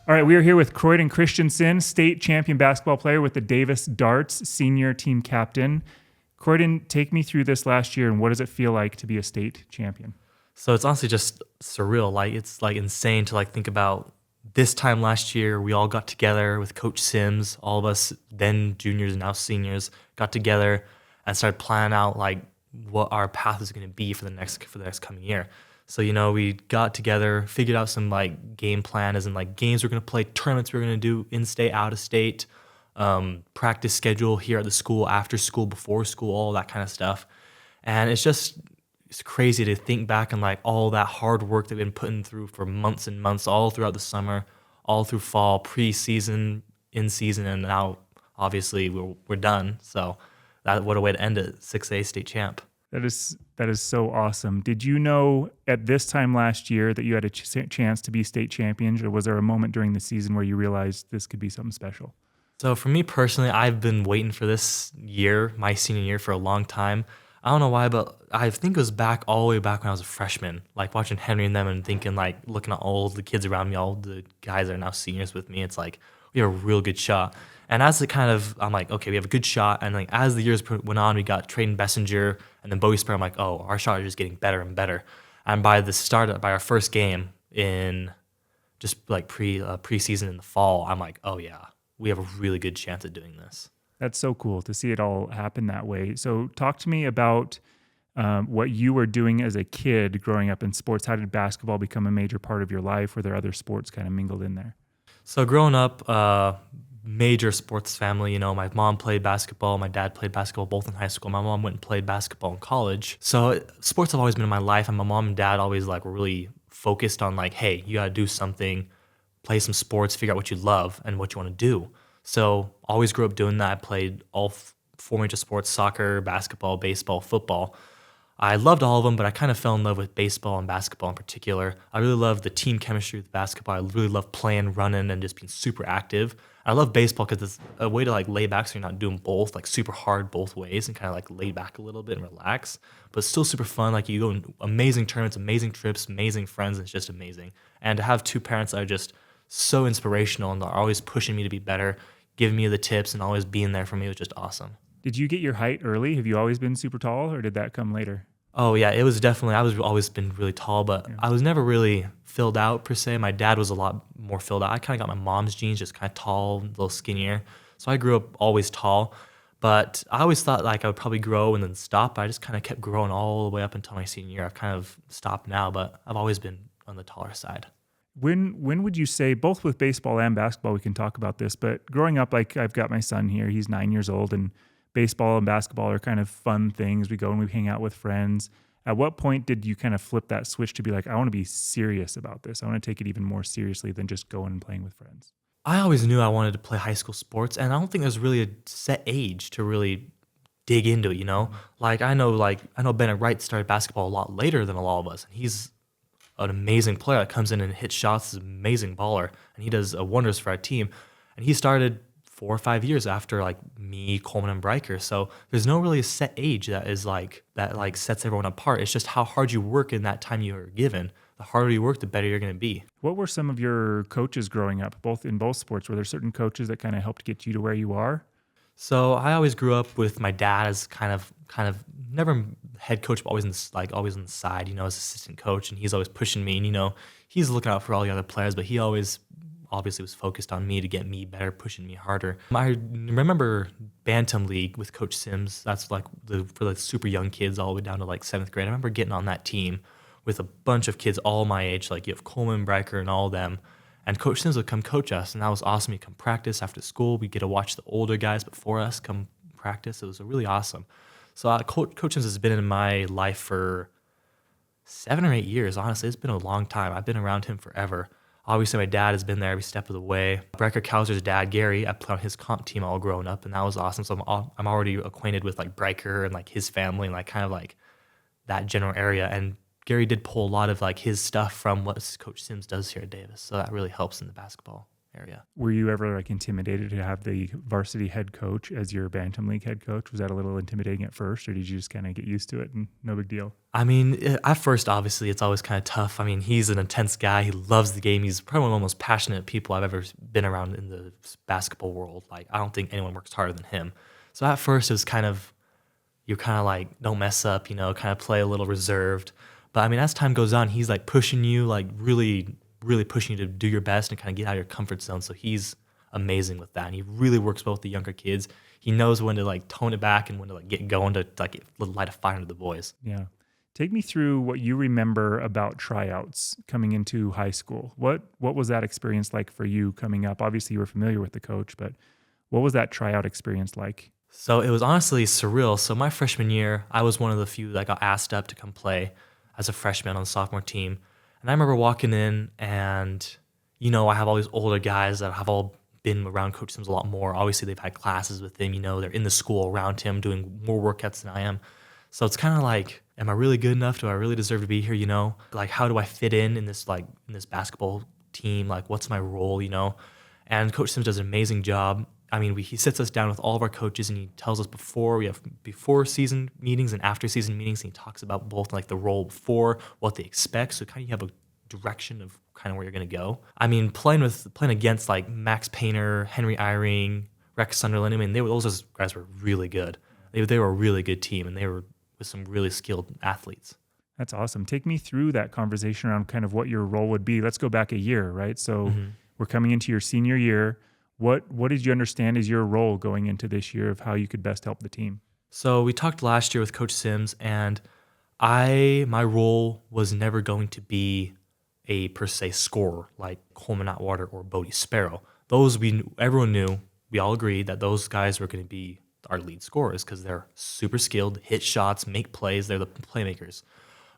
All right, we are here with Croydon Christensen, state champion basketball player with the Davis Darts, senior team captain. Croydon, take me through this last year and what does it feel like to be a state champion? So it's honestly just surreal. Like it's like insane to like think about this time last year. We all got together with Coach Sims. All of us then juniors and now seniors got together and started planning out like what our path is going to be for the next coming year. So we got together, figured out some like game plan, as in like games we're going to play, tournaments we're going to do, in state, out of state, practice schedule here at the school, after school, before school, all that kind of stuff. And it's crazy to think back on like all that hard work that we've been putting through for months and months, all throughout the summer, all through fall, pre-season, in season, and now obviously we're done. So what a way to end it, 6A state champ. That is so awesome. Did you know at this time last year that you had a chance to be state champion, or was there a moment during the season where you realized this could be something special? So for me personally, I've been waiting for this year, my senior year, for a long time. I don't know why, but I think it was all the way back when I was a freshman, like watching Henry and them and thinking, like looking at all the kids around me, all the guys that are now seniors with me. It's like, we have a real good shot. And I'm like, okay, we have a good shot. And like as the years went on, we got Trayden Bessinger and then Bowie Spur. I'm like, oh, our shot is just getting better and better. And by our first game in just like preseason in the fall, I'm like, oh yeah, we have a really good chance at doing this. That's so cool to see it all happen that way. So talk to me about what you were doing as a kid growing up in sports. How did basketball become a major part of your life? Were there other sports kind of mingled in there? So growing up, major sports family. My mom played basketball, my dad played basketball, both in high school. My mom went and played basketball in college. So sports have always been in my life, and my mom and dad always like were really focused on like, hey, you gotta do something, play some sports, figure out what you love and what you want to do. So always grew up doing that. I played all four major sports: soccer, basketball, baseball, football. I loved all of them, but I kind of fell in love with baseball and basketball in particular. I really love the team chemistry with basketball. I really love playing, running, and just being super active. I love baseball because it's a way to like lay back, so you're not doing both, like super hard both ways, and kind of like lay back a little bit and relax. But it's still super fun. Like you go on amazing tournaments, amazing trips, amazing friends. And it's just amazing. And to have two parents that are just so inspirational and are always pushing me to be better, giving me the tips, and always being there for me was just awesome. Did you get your height early? Have you always been super tall, or did that come later? Oh yeah, it was definitely. I was always been really tall, but I was never really filled out per se. My dad was a lot more filled out. I kind of got my mom's genes, just kind of tall, a little skinnier. So I grew up always tall, but I always thought like I would probably grow and then stop. But I just kind of kept growing all the way up until my senior year. I've kind of stopped now, but I've always been on the taller side. When would you say, both with baseball and basketball, we can talk about this, but growing up, like I've got my son here, he's 9 years old, and baseball and basketball are kind of fun things. We go and we hang out with friends. At what point did you kind of flip that switch to be like, I want to be serious about this. I want to take it even more seriously than just going and playing with friends? I always knew I wanted to play high school sports, and I don't think there's really a set age to really dig into it, Like I know Bennett Wright started basketball a lot later than a lot of us, and he's an amazing player that comes in and hits shots, is an amazing baller, and he does wonders for our team. And he started 4 or 5 years after like me, Coleman, and Breiker. So there's no really a set age that sets everyone apart. It's just how hard you work in that time you are given. The harder you work, the better you're going to be. What were some of your coaches growing up, both sports? Were there certain coaches that kind of helped get you to where you are? So I always grew up with my dad as kind of never head coach, but always on the side, as assistant coach, and he's always pushing me. And he's looking out for all the other players, but he always obviously was focused on me to get me better, pushing me harder. I remember Bantam League with Coach Sims. That's like for the super young kids all the way down to like 7th grade. I remember getting on that team with a bunch of kids all my age, like you have Coleman, Breiker, and all of them. And Coach Sims would come coach us, and that was awesome. He'd come practice after school. We'd get to watch the older guys before us come practice. It was really awesome. So Coach Sims has been in my life for 7 or 8 years, honestly. It's been a long time. I've been around him forever. Obviously, my dad has been there every step of the way. Brecker Kauser's dad, Gary, I played on his comp team all growing up, and that was awesome. So I'm already acquainted with like Brecker and like his family and like kind of like that general area. And Gary did pull a lot of like his stuff from what Coach Sims does here at Davis. So that really helps in the basketball area. Were you ever like intimidated to have the varsity head coach as your Bantam League head coach? Was that a little intimidating at first, or did you just kind of get used to it and no big deal? I mean, at first, obviously, it's always kind of tough. I mean, he's an intense guy. He loves the game. He's probably one of the most passionate people I've ever been around in the basketball world. Like, I don't think anyone works harder than him. So at first, it was kind of, you're kind of like, don't mess up, kind of play a little reserved. But I mean, as time goes on, he's like pushing you, like really, really pushing you to do your best and kind of get out of your comfort zone. So he's amazing with that. And he really works well with the younger kids. He knows when to like tone it back and when to like get going to like light a fire under the boys. Yeah. Take me through what you remember about tryouts coming into high school. What was that experience like for you coming up? Obviously, you were familiar with the coach, but what was that tryout experience like? So it was honestly surreal. So my freshman year, I was one of the few that got asked up to come play as a freshman on the sophomore team. And I remember walking in and, I have all these older guys that have all been around Coach Sims a lot more. Obviously, they've had classes with him, they're in the school around him doing more workouts than I am. So it's kind of like, am I really good enough? Do I really deserve to be here? Like, how do I fit in this basketball team? Like, what's my role? And Coach Sims does an amazing job. I mean, he sits us down with all of our coaches and he tells us we have before season meetings and after season meetings. And he talks about both like the role before, what they expect. So kind of you have a direction of kind of where you're going to go. I mean, playing against like Max Painter, Henry Eyring, Rex Sunderland. I mean, those guys were really good. They were a really good team and they were with some really skilled athletes. That's awesome. Take me through that conversation around kind of what your role would be. Let's go back a year, right? So we're coming into your senior year. What did you understand is your role going into this year of how you could best help the team? So we talked last year with Coach Sims, and my role was never going to be a per se scorer like Coleman Atwater or Bodie Sparrow. Everyone knew, we all agreed that those guys were going to be our lead scorers because they're super skilled, hit shots, make plays. They're the playmakers.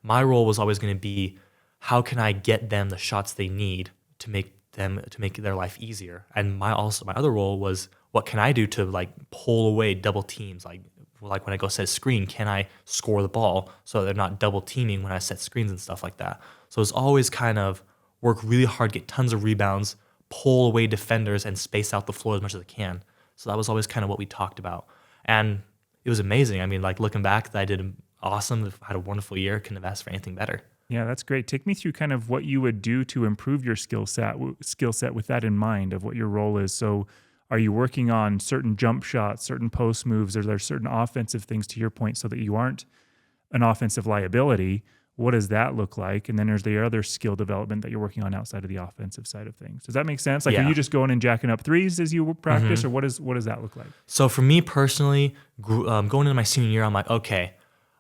My role was always going to be, how can I get them the shots they need to make their life easier? And my other role was, what can I do to like pull away double teams? Like when I go set a screen, can I score the ball so they're not double teaming when I set screens and stuff like that? So it's always kind of work really hard, get tons of rebounds, pull away defenders, and space out the floor as much as I can. So that was always kind of what we talked about. And it was amazing. I mean, like looking back, I did awesome. I had a wonderful year. Couldn't have asked for anything better. Yeah, that's great. Take me through kind of what you would do to improve your skill set with that in mind of what your role is. So are you working on certain jump shots, certain post moves? Are there certain offensive things, to your point, so that you aren't an offensive liability? What does that look like? And then there's the other skill development that you're working on outside of the offensive side of things. Does that make sense? Like, Are you just going and jacking up threes as you practice, or what does that look like? So for me personally, going into my senior year, I'm like, okay,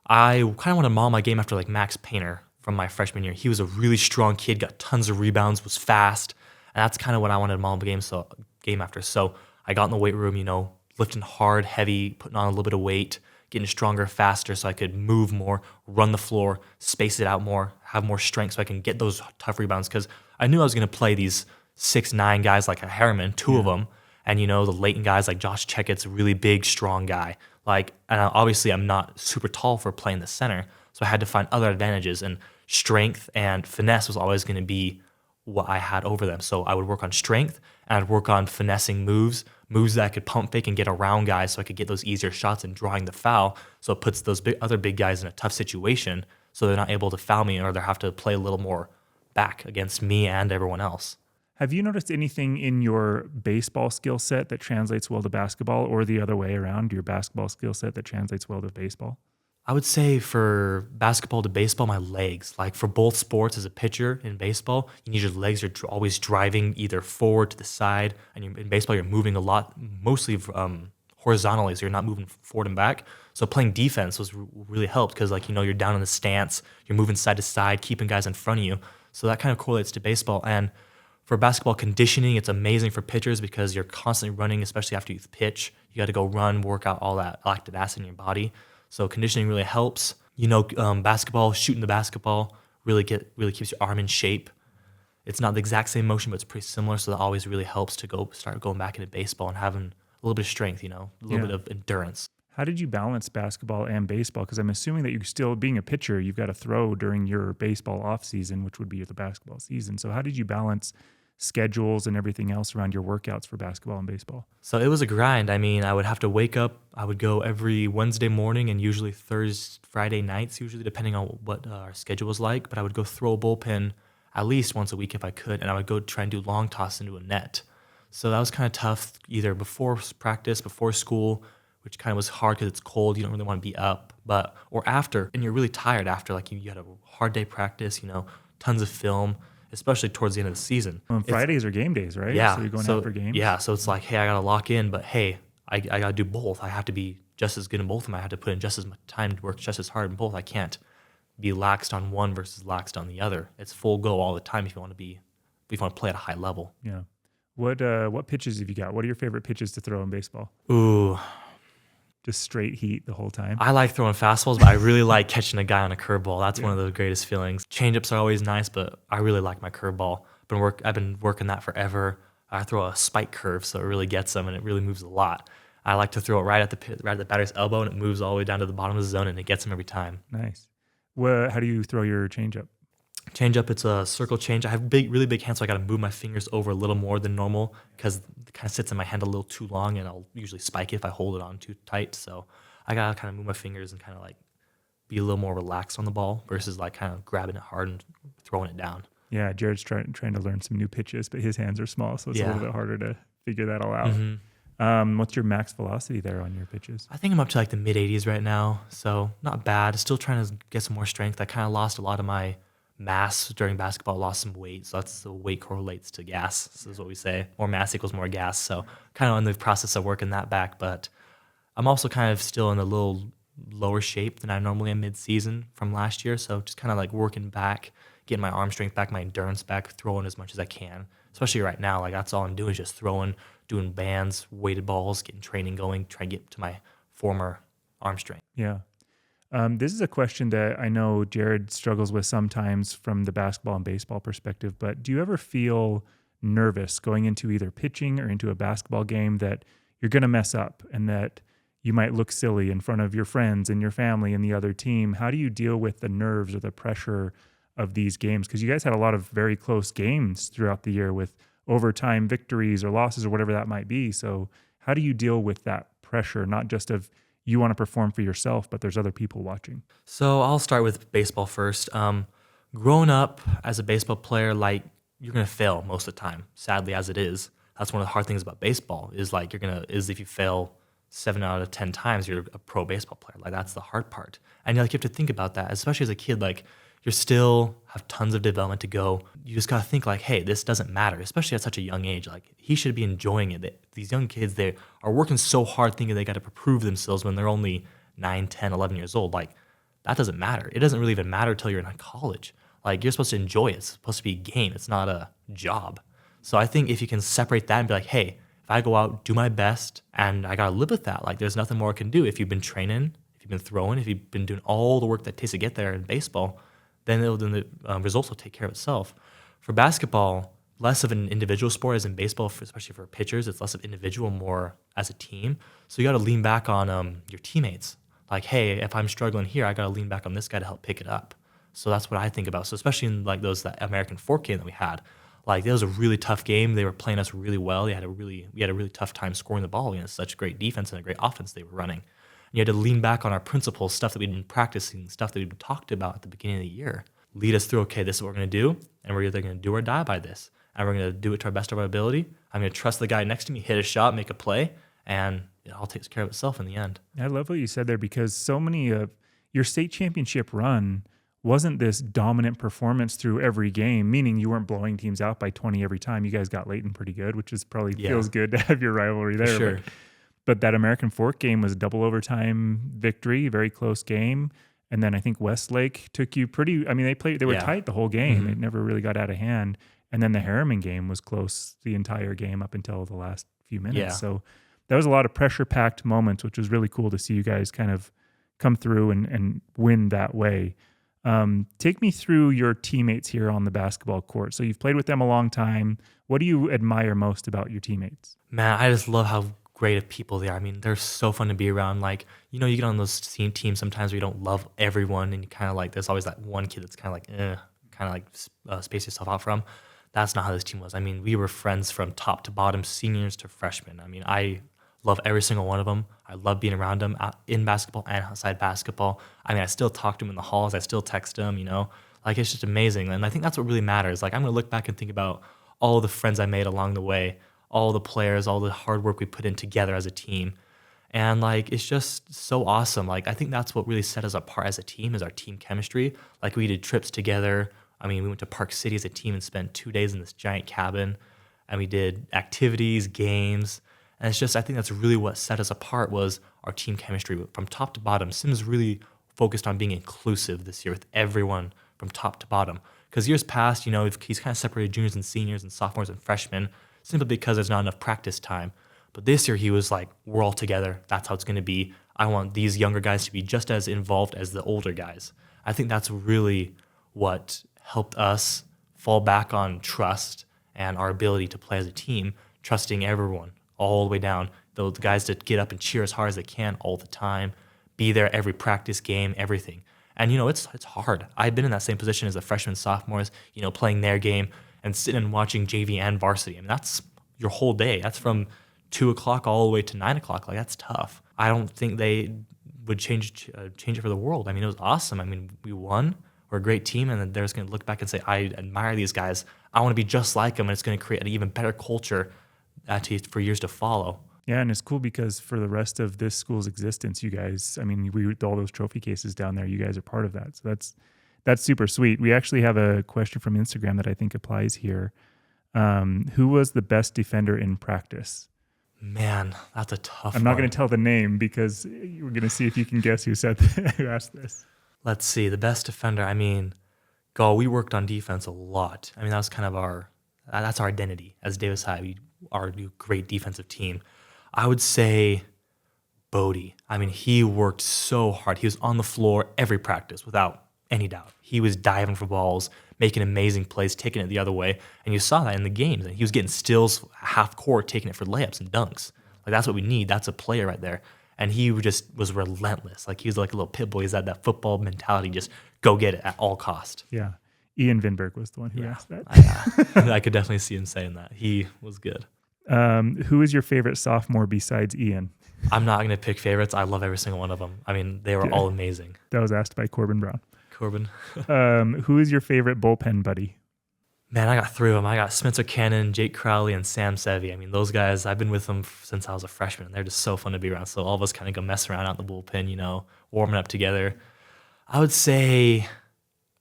I kind of want to model my game after like Max Painter from my freshman year. He was a really strong kid, got tons of rebounds, was fast, and that's kind of what I wanted to model my game after. So I got in the weight room, lifting hard, heavy, putting on a little bit of weight, getting stronger, faster, so I could move more, run the floor, space it out more, have more strength, so I can get those tough rebounds. Because I knew I was going to play these 6'9" guys like a Harriman, two of them, and the latent guys like Josh Checkett's a really big, strong guy. And obviously I'm not super tall for playing the center, so I had to find other advantages, and strength and finesse was always going to be what I had over them. So I would work on strength, and I'd work on finessing moves that I could pump fake and get around guys so I could get those easier shots and drawing the foul. So it puts those other big guys in a tough situation, so they're not able to foul me, or they have to play a little more back against me and everyone else. Have you noticed anything in your baseball skill set that translates well to basketball, or the other way around, your basketball skill set that translates well to baseball? I would say for basketball to baseball, my legs. Like for both sports, as a pitcher in baseball, you need your legs are always driving either forward to the side, and in baseball you're moving a lot, mostly horizontally, so you're not moving forward and back. So playing defense was really helped because you're down in the stance, you're moving side to side, keeping guys in front of you. So that kind of correlates to baseball. And for basketball conditioning, it's amazing for pitchers because you're constantly running, especially after you pitch. You got to go run, work out all that lactic acid in your body. So conditioning really helps. Basketball, shooting the basketball really keeps your arm in shape. It's not the exact same motion, but it's pretty similar. So that always really helps to start going back into baseball and having a little bit of strength, a little bit of endurance. How did you balance basketball and baseball? Because I'm assuming that you're still, being a pitcher, you've got to throw during your baseball off season, which would be the basketball season. So how did you balance schedules and everything else around your workouts for basketball and baseball? So it was a grind. I mean, I would have to wake up. I would go every Wednesday morning and usually Friday nights, usually depending on what our schedule was like. But I would go throw a bullpen at least once a week if I could, and I would go try and do long toss into a net. So that was kind of tough, either before practice, before school, which kind of was hard because it's cold. You don't really want to be up, or after, and you're really tired after. Like you had a hard day practice, tons of film, especially towards the end of the season. Well, Fridays are game days, right? Yeah. So you're going out for games? Yeah. So it's like, hey, I got to lock in, but hey, I got to do both. I have to be just as good in both of them. I have to put in just as much time to work just as hard in both. I can't be laxed on one versus laxed on the other. It's full go all the time if you want to play at a high level. Yeah. What pitches have you got? What are your favorite pitches to throw in baseball? Ooh. Just straight heat the whole time? I like throwing fastballs, but I really like catching a guy on a curveball. That's one of the greatest feelings. Changeups are always nice, but I really like my curveball. I've been working that forever. I throw a spike curve, so it really gets them, and it really moves a lot. I like to throw it right at the batter's elbow, and it moves all the way down to the bottom of the zone, and it gets them every time. Nice. How do you throw your changeup? Changeup, it's a circle change. I have really big hands, so I got to move my fingers over a little more than normal because it kind of sits in my hand a little too long, and I'll usually spike it if I hold it on too tight. So I got to kind of move my fingers and kind of like be a little more relaxed on the ball versus like kind of grabbing it hard and throwing it down. Yeah, Jared's trying to learn some new pitches, but his hands are small, so it's a little bit harder to figure that all out. Mm-hmm. What's your max velocity there on your pitches? I think I'm up to like the mid 80s right now, so not bad. Still trying to get some more strength. I kind of lost a lot of my mass during basketball, lost some weight, so that's the weight correlates to gas. This is what we say. More mass equals more gas. So kind of in the process of working that back, but I'm also kind of still in a little lower shape than I normally am mid-season from last year. So just kind of like working back, getting my arm strength back, my endurance back, throwing as much as I can. Especially right now, like that's all I'm doing is just throwing, doing bands, weighted balls, getting training going, trying to get to my former arm strength. Yeah. This is a question that I know Jared struggles with sometimes from the basketball and baseball perspective, but do you ever feel nervous going into either pitching or into a basketball game that you're going to mess up and that you might look silly in front of your friends and your family and the other team? How do you deal with the nerves or the pressure of these games? Because you guys had a lot of very close games throughout the year with overtime victories or losses or whatever that might be. So how do you deal with that pressure, not just of you want to perform for yourself, but there's other people watching? So I'll start with baseball first. Growing up as a baseball player, like you're gonna fail most of the time. Sadly, as it is, that's one of the hard things about baseball. Is like if you fail 7 out of 10 times, you're a pro baseball player. Like that's the hard part, and like you have to think about that, especially as a kid. Like you're still have tons of development to go. You just gotta think like, hey, this doesn't matter, especially at such a young age. Like he should be enjoying it. These young kids, they are working so hard thinking they gotta prove themselves when they're only 9, 10, 11 years old. Like that doesn't matter. It doesn't really even matter till you're in college. Like you're supposed to enjoy it. It's supposed to be a game. It's not a job. So I think if you can separate that and be like, hey, if I go out, do my best, and I gotta live with that. Like there's nothing more I can do. If you've been training, if you've been throwing, if you've been doing all the work that takes to get there in baseball, then the results will take care of itself. For basketball, less of an individual sport as in baseball, especially for pitchers. It's less of individual, more as a team. So you got to lean back on your teammates. Like, hey, if I'm struggling here, I got to lean back on this guy to help pick it up. So that's what I think about. So especially in like that American Fork game that we had, like that was a really tough game. They were playing us really well. We had a really tough time scoring the ball against such great defense and a great offense they were running. And you had to lean back on our principles, stuff that we'd been practicing, stuff that we'd talked about at the beginning of the year. Lead us through, okay, this is what we're going to do, and we're either going to do or die by this. And we're going to do it to our best of our ability. I'm going to trust the guy next to me, hit a shot, make a play, and it all takes care of itself in the end. I love what you said there, because so many of your state championship run wasn't this dominant performance through every game, meaning you weren't blowing teams out by 20 every time. You guys got Layton pretty good, which is probably feels good to have your rivalry there. Sure. But that American Fork game was a double overtime victory, very close game. And then I think Westlake took you they were tight the whole game. Mm-hmm. It never really got out of hand. And then the Harriman game was close the entire game up until the last few minutes. Yeah. So that was a lot of pressure-packed moments, which was really cool to see you guys kind of come through and win that way. Take me through your teammates here on the basketball court. So you've played with them a long time. What do you admire most about your teammates? Man, I just love how great of people they are. I mean, they're so fun to be around. Like, you get on those teams sometimes where you don't love everyone, and you kind of like, there's always that one kid that's kind of like, space yourself out from. That's not how this team was. I mean, we were friends from top to bottom, seniors to freshmen. I mean, I love every single one of them. I love being around them in basketball and outside basketball. I mean, I still talk to them in the halls. I still text them, Like, it's just amazing. And I think that's what really matters. Like, I'm going to look back and think about all the friends I made along the way, all the players, all the hard work we put in together as a team. And like, it's just so awesome. Like, I think that's what really set us apart as a team is our team chemistry. Like, we did trips together. I mean, we went to Park City as a team and spent 2 days in this giant cabin. And we did activities, games. And it's just, I think that's really what set us apart was our team chemistry from top to bottom. Sims really focused on being inclusive this year with everyone from top to bottom. Because years past, he's kind of separated juniors and seniors and sophomores and freshmen simply because there's not enough practice time. But this year he was like, we're all together. That's how it's going to be. I want these younger guys to be just as involved as the older guys. I think that's really what helped us fall back on trust and our ability to play as a team, trusting everyone all the way down. The guys that get up and cheer as hard as they can all the time, be there every practice game, everything. And, it's hard. I've been in that same position as the freshmen, sophomores, playing their game and sitting and watching JV and varsity. I mean, that's your whole day. That's from 2 o'clock all the way to 9 o'clock. Like, that's tough. I don't think they would change it for the world. I mean, it was awesome. I mean, we won. We're a great team, and then they're just going to look back and say, I admire these guys. I want to be just like them, and it's going to create an even better culture for years to follow. Yeah, and it's cool because for the rest of this school's existence, you guys, I mean, we all those trophy cases down there, you guys are part of that. So that's super sweet. We actually have a question from Instagram that I think applies here. Who was the best defender in practice? Man, that's a tough one. I'm not going to tell the name because we're going to see if you can guess who asked this. Let's see. The best defender. I mean, we worked on defense a lot. I mean, that was kind of that's our identity as Davis High. We are a great defensive team. I would say Bodie. I mean, he worked so hard. He was on the floor every practice without any doubt. He was diving for balls, making amazing plays, taking it the other way. And you saw that in the games. And he was getting steals half court, taking it for layups and dunks. Like, that's what we need. That's a player right there. And he just was relentless. Like, he was like a little pit bull. He's had that football mentality, just go get it at all cost. Yeah. Ian Vinberg was the one who asked that. I could definitely see him saying that. He was good. Who is your favorite sophomore besides Ian? I'm not going to pick favorites. I love every single one of them. I mean, they were all amazing. That was asked by Corbin Brown. Who is your favorite bullpen buddy? Man, I got 3 of them. I got Spencer Cannon, Jake Crowley, and Sam Sevi. I mean, those guys, I've been with them since I was a freshman. They're just so fun to be around. So all of us kind of go mess around out in the bullpen, warming up together. I would say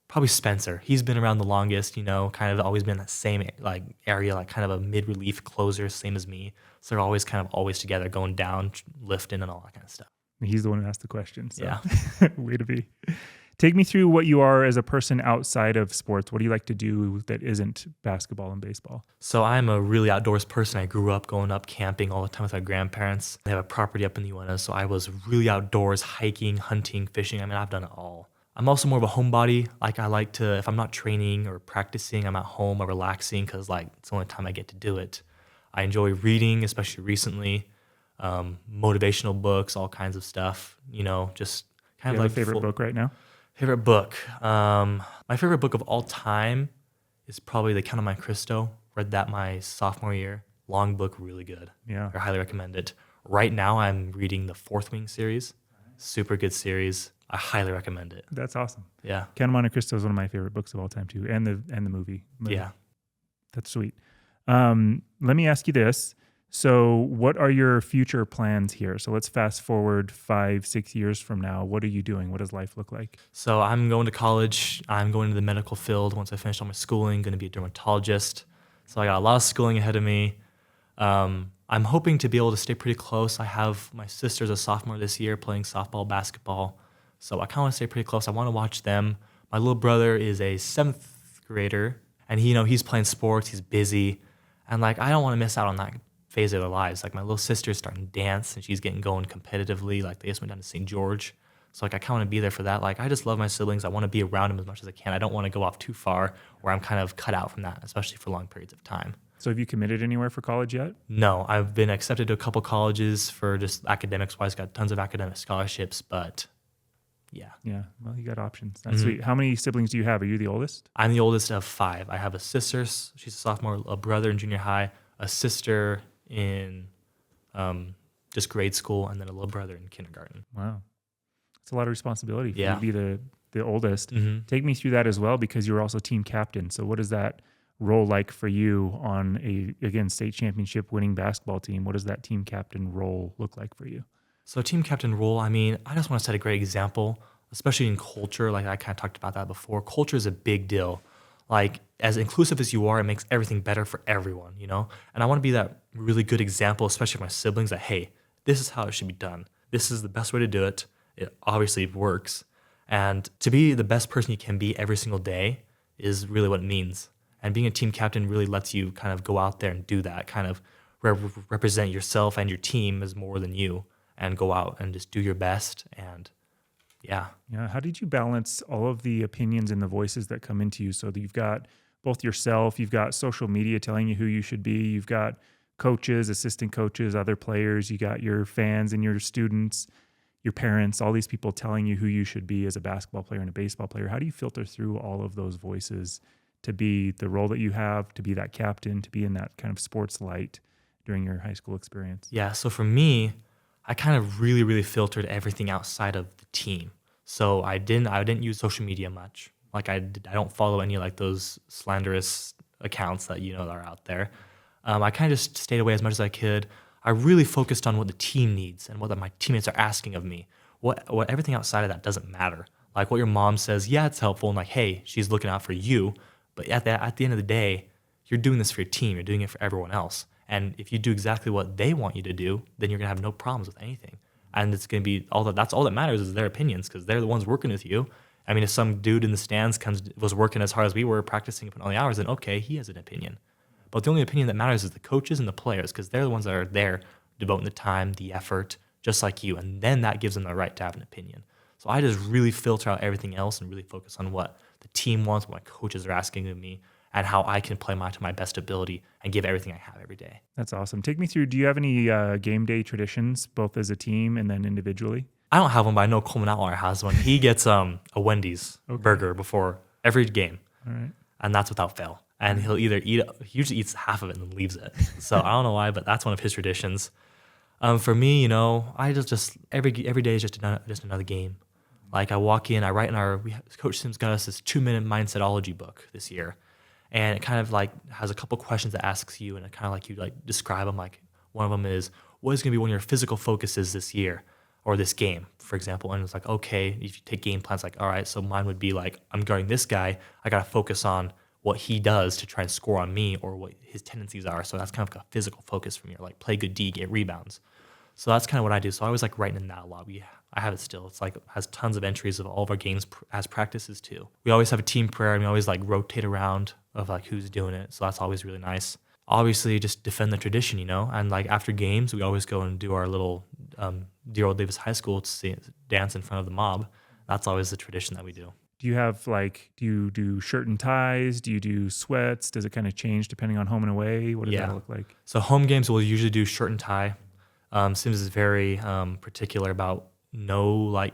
probably Spencer. He's been around the longest, kind of always been in that same like area, like kind of a mid-relief closer, same as me. So they're always always together, going down, lifting, and all that kind of stuff. He's the one who asked the question. So. Yeah. Way to be. Take me through what you are as a person outside of sports. What do you like to do that isn't basketball and baseball? So I'm a really outdoors person. I grew up going up camping all the time with my grandparents. They have a property up in the UNS, so I was really outdoors, hiking, hunting, fishing. I mean, I've done it all. I'm also more of a homebody. Like, I like to, if I'm not training or practicing, I'm at home or relaxing because, like, it's the only time I get to do it. I enjoy reading, especially recently, motivational books, all kinds of stuff, just kind of like. Your favorite book right now? Favorite book. My favorite book of all time is probably The Count of Monte Cristo. Read that my sophomore year. Long book, really good. Yeah. I highly recommend it. Right now, I'm reading the Fourth Wing series. Super good series. I highly recommend it. That's awesome. Yeah. Count of Monte Cristo is one of my favorite books of all time too, and the movie. Yeah. That's sweet. Let me ask you this. So what are your future plans here? So let's fast forward 5-6 years from now. What are you doing? What does life look like? So I'm going to college. I'm going to the medical field once I finish all my schooling. Going to be a dermatologist. So I got a lot of schooling ahead of me. I'm hoping to be able to stay pretty close. I have my sister's a sophomore this year playing softball, basketball. So I kind of want to stay pretty close. I want to watch them. My little brother is a 7th grader, and he's playing sports. He's busy. And like, I don't want to miss out on that phase of their lives. Like, my little sister's starting to dance and she's getting going competitively. Like, they just went down to St. George. So like, I kind of want to be there for that. Like, I just love my siblings. I want to be around them as much as I can. I don't want to go off too far where I'm kind of cut out from that, especially for long periods of time. So have you committed anywhere for college yet? No, I've been accepted to a couple colleges for just academics wise, got tons of academic scholarships, but Yeah. Yeah. Well, you got options. That's sweet. How many siblings do you have? Are you the oldest? I'm the oldest of 5. I have a sister, she's a sophomore, a brother in junior high, a sister in just grade school, and then a little brother in kindergarten. Wow. It's a lot of responsibility for you Yeah. to be the oldest. Take me through that as well, because you're also team captain. So what is that role like for you on again, state championship winning basketball team? What does that team captain role look like for you? So team captain role, I mean, I just want to set a great example, especially in culture. Like I kind of talked about that before. Culture is a big deal. Like as inclusive as you are, it makes everything better for everyone, you know? And I want to be that really good example, especially for my siblings, that, hey, this is how it should be done. This is the best way to do it. It obviously works. And to be the best person you can be every single day is really what it means. And being a team captain really lets you kind of go out there and do that, kind of represent yourself and your team as more than you, and go out and just do your best. And yeah. Yeah. How did you balance all of the opinions and the voices that come into you, so that you've got both yourself, you've got social media telling you who you should be, you've got coaches, assistant coaches, other players, you got your fans and your students, your parents, all these people telling you who you should be as a basketball player and a baseball player? How do you filter through all of those voices to be the role that you have, to be that captain, to be in that kind of sports light during your high school experience? Yeah. So for me, I kind of really, really filtered everything outside of the team. So I didn't use social media much. Like I don't follow any like those slanderous accounts that that are out there. I kind of just stayed away as much as I could. I really focused on what the team needs and what my teammates are asking of me. What everything outside of that doesn't matter. Like what your mom says, yeah, it's helpful, and like, hey, she's looking out for you. But at the end of the day, you're doing this for your team. You're doing it for everyone else. And if you do exactly what they want you to do, then you're gonna have no problems with anything. And it's gonna be that's all that matters is their opinions, because they're the ones working with you. I mean, if some dude in the stands was working as hard as we were, practicing, putting all the hours, then okay, he has an opinion. But the only opinion that matters is the coaches and the players, because they're the ones that are there devoting the time, the effort, just like you. And then that gives them the right to have an opinion. So I just really filter out everything else and really focus on what the team wants, what my coaches are asking of me, and how I can play to my best ability and give everything I have every day. That's awesome. Take me through, do you have any game day traditions, both as a team and then individually? I don't have one, but I know Coleman Outlier has one. He gets a Wendy's burger before every game. All right. And that's without fail. And he usually eats half of it and then leaves it. So I don't know why, but that's one of his traditions. For me, I just every day is just another game. Like I walk in, I write in Coach Sims got us this 2-minute mindsetology book this year. And it kind of like has a couple questions that asks you, and it kind of like you like describe them. Like one of them is, what is going to be one of your physical focuses this year or this game, for example? And it's like, okay, if you take game plans, like, all right, so mine would be like, I'm guarding this guy. I got to focus on what he does to try and score on me, or what his tendencies are. So that's kind of like a physical focus for me, or like play good D, get rebounds. So that's kind of what I do. So I always like writing in that a lot. I have it still. It's like has tons of entries of all of our games as practices too. We always have a team prayer, and we always like rotate around of like who's doing it. So that's always really nice. Obviously, just defend the tradition, And like after games, we always go and do our little Dear Old Davis High School dance in front of the mob. That's always the tradition that we do. Do you have do you do shirt and ties? Do you do sweats? Does it kind of change depending on home and away? What does that look like? So home games, we'll usually do shirt and tie. Sims is very particular about no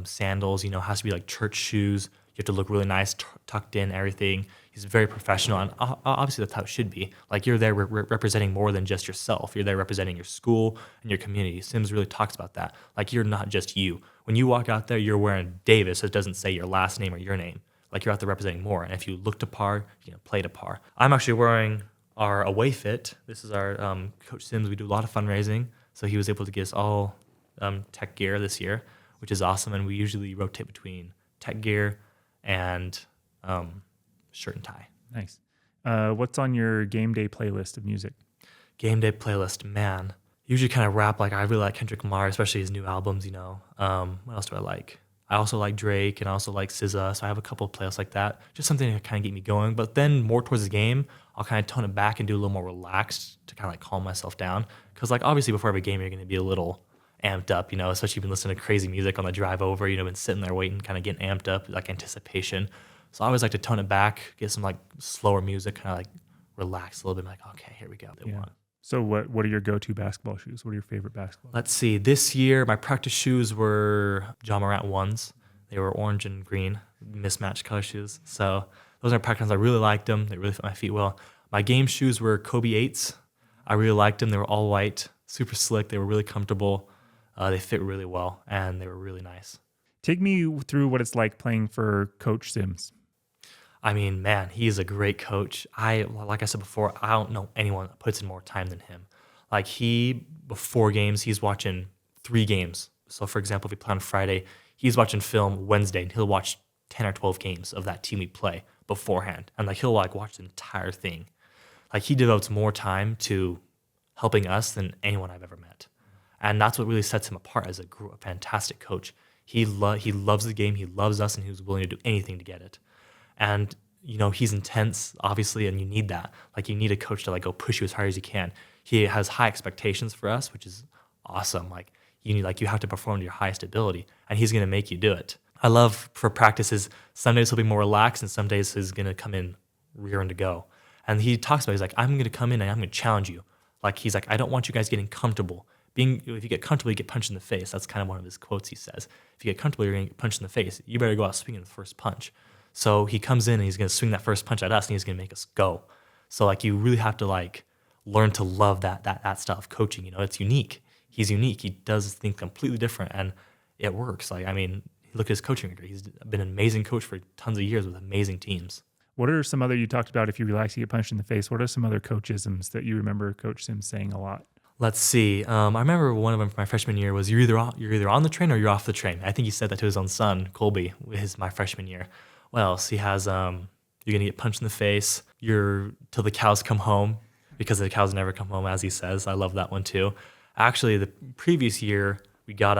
sandals, has to be like church shoes. You have to look really nice, tucked in, everything. He's very professional, and obviously that's how it should be. Like you're there representing more than just yourself. You're there representing your school and your community. Sims really talks about that. Like you're not just you. When you walk out there, you're wearing Davis. It doesn't say your last name or your name. Like you're out there representing more. And if you look to par, play to par. I'm actually wearing our away fit. This is our Coach Sims. We do a lot of fundraising, so he was able to get us all tech gear this year, which is awesome. And we usually rotate between tech gear and shirt and tie. Nice. What's on your game day playlist of music? Game day playlist, man. Usually kind of rap. Like I really like Kendrick Lamar, especially his new albums. What else do I like? I also like Drake, and I also like SZA. So I have a couple of playlists like that. Just something to kind of get me going. But then more towards the game, I'll kind of tone it back and do a little more relaxed to kind of like calm myself down. Because like obviously before every game, you're going to be a little amped up, especially if you've been listening to crazy music on the drive over, been sitting there waiting, kind of getting amped up, like anticipation. So I always like to tone it back, get some like slower music, kind of like relax a little bit, like, okay, here we go. So what are your go-to basketball shoes? What are your favorite basketball shoes? Let's see. This year, my practice shoes were John Morant ones. They were orange and green, mismatched color shoes. So those are practice. I really liked them. They really fit my feet well. My game shoes were Kobe 8s. I really liked them. They were all white, super slick. They were really comfortable. They fit really well, and they were really nice. Take me through what it's like playing for Coach Sims. I mean, man, he's a great coach. Like I said before, I don't know anyone that puts in more time than him. Like before games, he's watching 3 games. So for example, if we play on Friday, he's watching film Wednesday, and he'll watch 10 or 12 games of that team we play beforehand. And like he'll like watch the entire thing. Like he devotes more time to helping us than anyone I've ever met. And that's what really sets him apart as a fantastic coach. He loves the game, he loves us, and he was willing to do anything to get it. And he's intense, obviously, and you need that. Like you need a coach to like go push you as hard as you can. He has high expectations for us, which is awesome. Like you have to perform to your highest ability, and he's going to make you do it. I love for practices, some days he'll be more relaxed, and some days he's going to come in rearing to go. And he talks about, he's like, I'm going to come in and I'm going to challenge you. Like he's like, I don't want you guys getting comfortable. If you get comfortable, you get punched in the face. That's kind of one of his quotes he says. If you get comfortable, you're going to get punched in the face. You better go out swinging the first punch. So he comes in and he's going to swing that first punch at us, and he's going to make us go. So like you really have to like learn to love that style of coaching. It's unique. He's unique. He does things completely different, and it works. Like, I mean, look at his coaching record. He's been an amazing coach for tons of years with amazing teams. What are some other, you talked about if you relax, you get punched in the face. What are some other coachisms that you remember Coach Sims saying a lot? Let's see. I remember one of them from my freshman year was you're either on the train or you're off the train. I think he said that to his own son, Colby, my freshman year. What else? He has you're gonna get punched in the face. You're till the cows come home, because the cows never come home, as he says. I love that one too. Actually, the previous year we got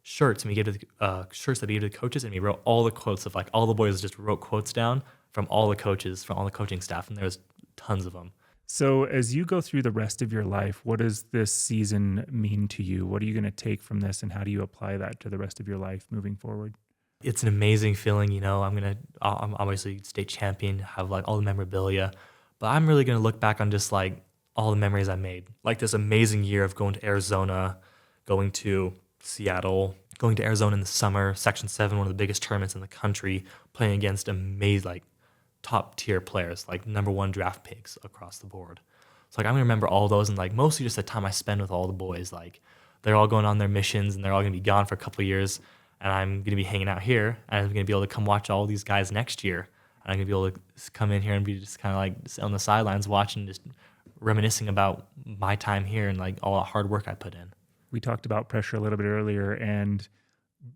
shirts, and we gave the shirts that we gave to the coaches, and we wrote all the quotes of like all the boys just wrote quotes down from all the coaches, from all the coaching staff, and there's tons of them. So as you go through the rest of your life, what does this season mean to you? What are you going to take from this, and how do you apply that to the rest of your life moving forward? It's an amazing feeling. I'm obviously state champion, have like all the memorabilia, but I'm really going to look back on just like all the memories I made. Like this amazing year of going to Arizona, going to Seattle, going to Arizona in the summer, Section 7, one of the biggest tournaments in the country, playing against amazing, like top tier players, like #1 draft picks across the board. So like I'm gonna remember all those, and like mostly just the time I spend with all the boys. Like they're all going on their missions, and they're all gonna be gone for a couple of years, and I'm gonna be hanging out here, and I'm gonna be able to come watch all these guys next year. And I'm gonna be able to come in here and be just kind of like on the sidelines watching, just reminiscing about my time here and like all the hard work I put in. We talked about pressure a little bit earlier, and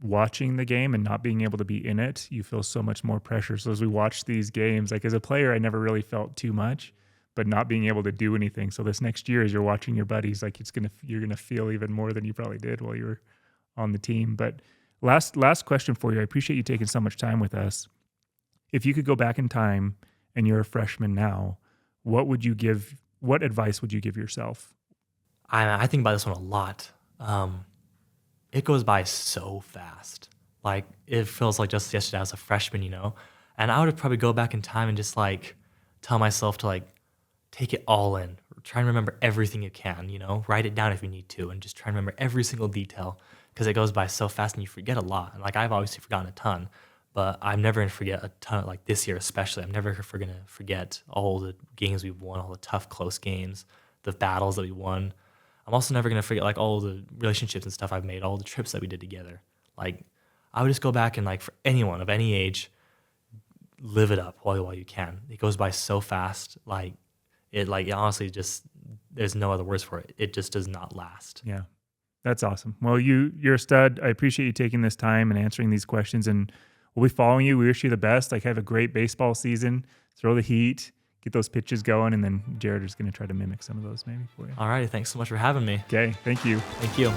watching the game and not being able to be in it, you feel so much more pressure. So as we watch these games, like as a player, I never really felt too much, but not being able to do anything. So this next year, as you're watching your buddies, like you're gonna feel even more than you probably did while you were on the team. But last question for you. I appreciate you taking so much time with us. If you could go back in time and you're a freshman now, what advice would you give yourself? I think about this one a lot. It goes by so fast. Like it feels like just yesterday I was a freshman, and I would probably go back in time and just like tell myself to like take it all in, try and remember everything you can, write it down if you need to, and just try and remember every single detail, because it goes by so fast and you forget a lot. And like I've obviously forgotten a ton, but I'm never gonna forget a ton. Like this year especially, I'm never gonna forget all the games we've won, all the tough close games, the battles that we won. I'm also never going to forget like all the relationships and stuff I've made, all the trips that we did together. Like I would just go back and like for anyone of any age, live it up while you can. It goes by so fast. Like it honestly just, there's no other words for it. It just does not last. Yeah, that's awesome. Well, you're a stud. I appreciate you taking this time and answering these questions, and we'll be following you. We wish you the best. Like have a great baseball season, throw the heat, get those pitches going, and then Jared is going to try to mimic some of those maybe for you. All righty. Thanks so much for having me. Okay. Thank you. Thank you.